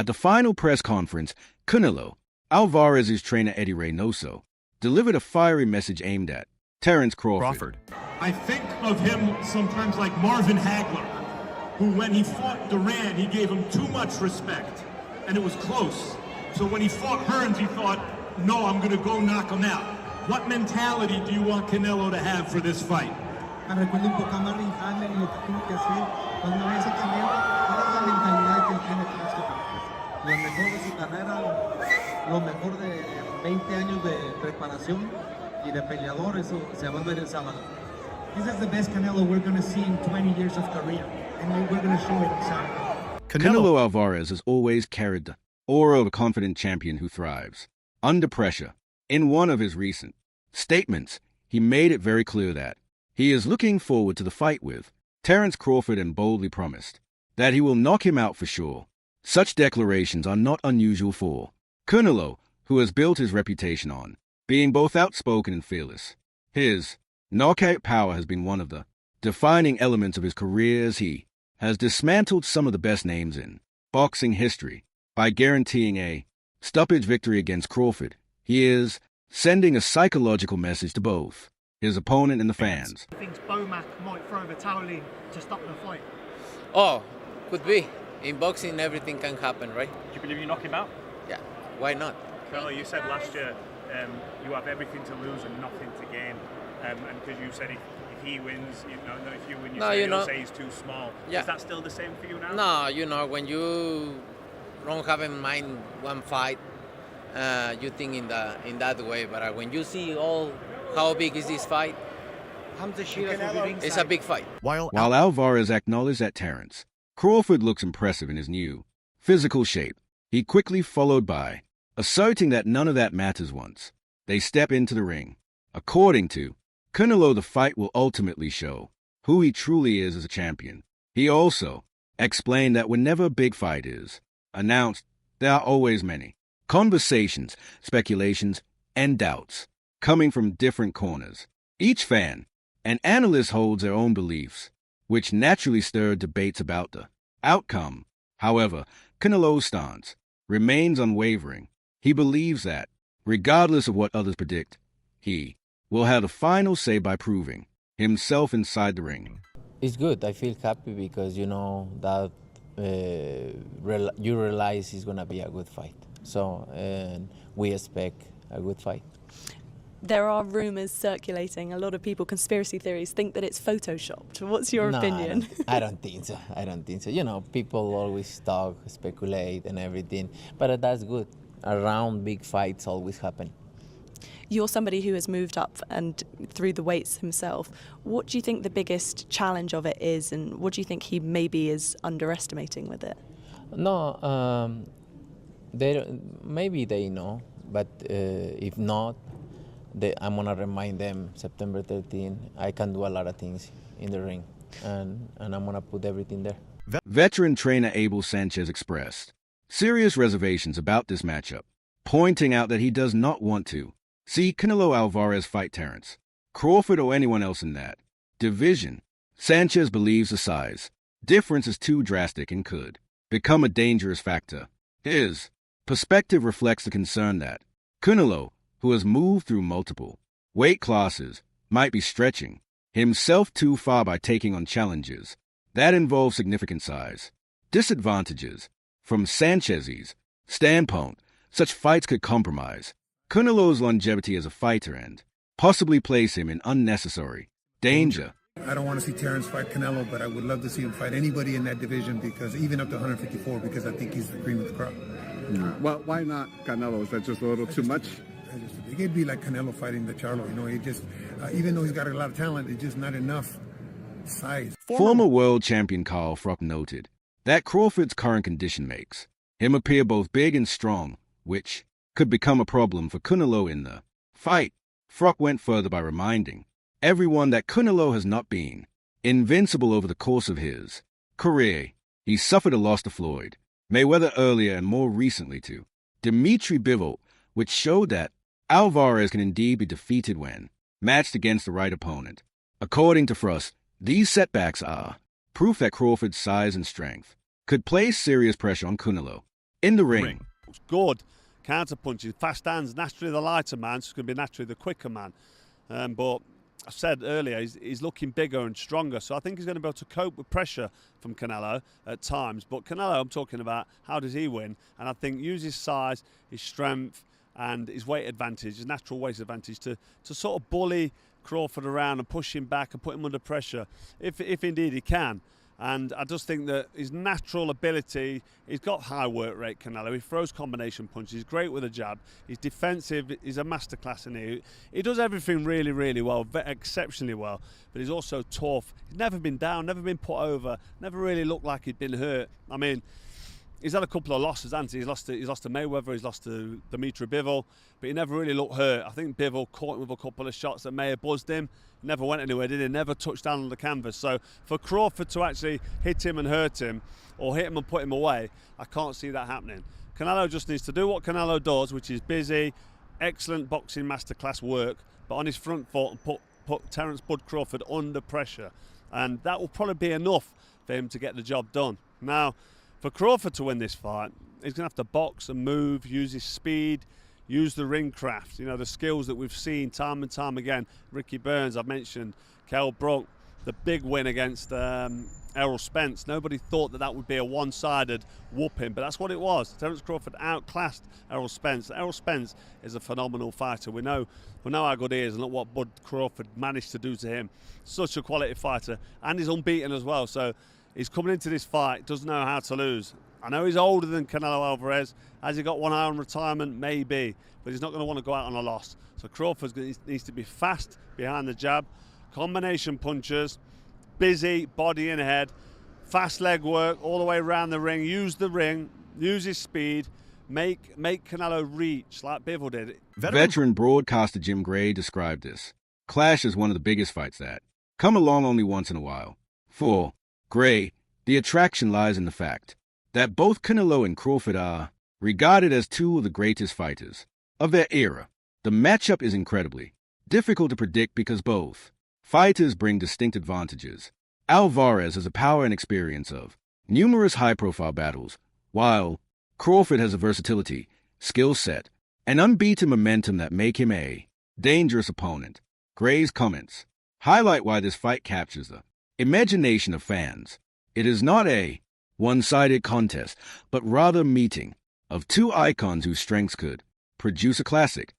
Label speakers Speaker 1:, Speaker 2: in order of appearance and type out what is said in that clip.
Speaker 1: At the final press conference, Canelo Alvarez's trainer Eddie Reynoso delivered a fiery message aimed at Terence Crawford.
Speaker 2: I think of him sometimes like Marvin Hagler, who when he fought Duran, he gave him too much respect, and it was close. So when he fought Hearns, he thought, no, I'm going to go knock him out. What mentality do you want Canelo to have for this fight?
Speaker 3: Me recuerda un poco a Marvin Hagler y lo que tuvo que hacer cuando ves a Canelo, cuál es la mentalidad que él tiene para este partido. Lo mejor de su carrera, lo mejor de 20 años de preparación y de peleador, eso se va a ver el sábado. This is the best Canelo we're going to see in 20 years of career, and we're going to show it on Saturday.
Speaker 1: Canelo Alvarez has always carried the aura of a confident champion who thrives under pressure. In one of his recent statements, he made it very clear that he is looking forward to the fight with Terence Crawford and boldly promised that he will knock him out for sure. Such declarations are not unusual for Canelo, who has built his reputation on being both outspoken and fearless. His knockout power has been one of the defining elements of his career, as he has dismantled some of the best names in boxing history by guaranteeing a stoppage victory against Crawford. He is sending a psychological message to both his opponent and the fans.
Speaker 4: Thinks Bomac might throw the towel in to stop the fight.
Speaker 5: Oh, could be. In boxing, everything can happen, right?
Speaker 6: Do you believe you knock him out?
Speaker 5: Yeah, why not?
Speaker 6: Canelo, you said last year you have everything to lose and nothing to gain. And because you said if he wins, if you win, he'll say he's too small.
Speaker 5: Yeah.
Speaker 6: Is that still the same for you now?
Speaker 5: No, when you don't have in mind one fight, you think in that way. But when you see how big is this fight, it's a big fight.
Speaker 1: While Alvarez acknowledged that Terence Crawford looks impressive in his new physical shape, he quickly followed by asserting that none of that matters once they step into the ring. According to Canelo, the fight will ultimately show who he truly is as a champion. He also explained that whenever a big fight is announced, there are always many conversations, speculations, and doubts coming from different corners. Each fan and analyst holds their own beliefs, which naturally stirred debates about the outcome. However, Canelo's stance remains unwavering. He believes that, regardless of what others predict, he will have the final say by proving himself inside the ring.
Speaker 5: It's good. I feel happy because that you realize it's going to be a good fight. So we expect a good fight.
Speaker 7: There are rumours circulating. A lot of people, conspiracy theories, think that it's photoshopped. What's your opinion?
Speaker 5: I don't think so. People always talk, speculate and everything. But that's good. Around big fights always happen.
Speaker 7: You're somebody who has moved up and through the weights himself. What do you think the biggest challenge of it is, and what do you think he maybe is underestimating with it?
Speaker 5: No, maybe they know, but if not, I'm going to remind them September 13, I can do a lot of things in the ring, and I'm going to put everything there.
Speaker 1: Veteran trainer Abel Sanchez expressed serious reservations about this matchup, pointing out that he does not want to see Canelo Alvarez fight Terence Crawford or anyone else in that division. Sanchez believes the size difference is too drastic and could become a dangerous factor. His perspective reflects the concern that Canelo, who has moved through multiple weight classes, might be stretching himself too far by taking on challenges that involve significant size disadvantages. From Sanchez's standpoint, such fights could compromise Canelo's longevity as a fighter and possibly place him in unnecessary danger.
Speaker 8: I don't want to see Terence fight Canelo, but I would love to see him fight anybody in that division, because even up to 154, because I think he's the cream of the crop.
Speaker 9: Well, why not Canelo? Is that just a little too much?
Speaker 8: It'd be like Canelo fighting the Charlo. He just, even though he's got a lot of talent, it's just not enough size.
Speaker 1: Former world champion Carl Froch noted that Crawford's current condition makes him appear both big and strong, which could become a problem for Canelo in the fight. Froch went further by reminding everyone that Canelo has not been invincible over the course of his career. He suffered a loss to Floyd Mayweather earlier and more recently to Dimitri Bivol, which showed that Alvarez can indeed be defeated when matched against the right opponent. According to Frost, these setbacks are proof that Crawford's size and strength could place serious pressure on Canelo. In the ring.
Speaker 10: Good counter punches, fast hands, naturally the lighter man, so it's going to be naturally the quicker man. But I said earlier, he's looking bigger and stronger, so I think he's going to be able to cope with pressure from Canelo at times. But Canelo, I'm talking about, how does he win? And I think use his size, his strength, and his weight advantage, his natural weight advantage, to sort of bully Crawford around and push him back and put him under pressure, if indeed he can. And I just think that his natural ability, he's got high work rate, Canelo. He throws combination punches. He's great with a jab. He's defensive. He's a masterclass in here. He does everything really, really well, exceptionally well. But he's also tough. He's never been down, never been put over, never really looked like he'd been hurt. I mean, he's had a couple of losses, hasn't he? He's lost to Mayweather, he's lost to Dimitri Bivol, but he never really looked hurt. I think Bivol caught him with a couple of shots that may have buzzed him. Never went anywhere, did he? Never touched down on the canvas. So for Crawford to actually hit him and hurt him, or hit him and put him away, I can't see that happening. Canelo just needs to do what Canelo does, which is busy, excellent boxing masterclass work, but on his front foot and put Terence Bud Crawford under pressure. And that will probably be enough for him to get the job done. Now, for Crawford to win this fight, he's going to have to box and move, use his speed, use the ring craft, the skills that we've seen time and time again. Ricky Burns, I've mentioned, Kell Brook, the big win against Errol Spence. Nobody thought that would be a one-sided whooping, but that's what it was. Terence Crawford outclassed Errol Spence. Errol Spence is a phenomenal fighter. We know how good he is, and look what Bud Crawford managed to do to him. Such a quality fighter, and he's unbeaten as well. So he's coming into this fight, doesn't know how to lose. I know he's older than Canelo Alvarez. Has he got one eye on retirement? Maybe. But he's not going to want to go out on a loss. So Crawford needs to be fast behind the jab. Combination punches. Busy, body and head. Fast leg work all the way around the ring. Use the ring. Use his speed. Make Canelo reach like Bivol did.
Speaker 1: Veteran broadcaster Jim Gray described this clash as one of the biggest fights that come along only once in a while. For Gray, the attraction lies in the fact that both Canelo and Crawford are regarded as two of the greatest fighters of their era. The matchup is incredibly difficult to predict because both fighters bring distinct advantages. Alvarez has a power and experience of numerous high-profile battles, while Crawford has a versatility, skill set, and unbeaten momentum that make him a dangerous opponent. Gray's comments highlight why this fight captures the imagination of fans. It is not a one-sided contest, but rather a meeting of two icons whose strengths could produce a classic.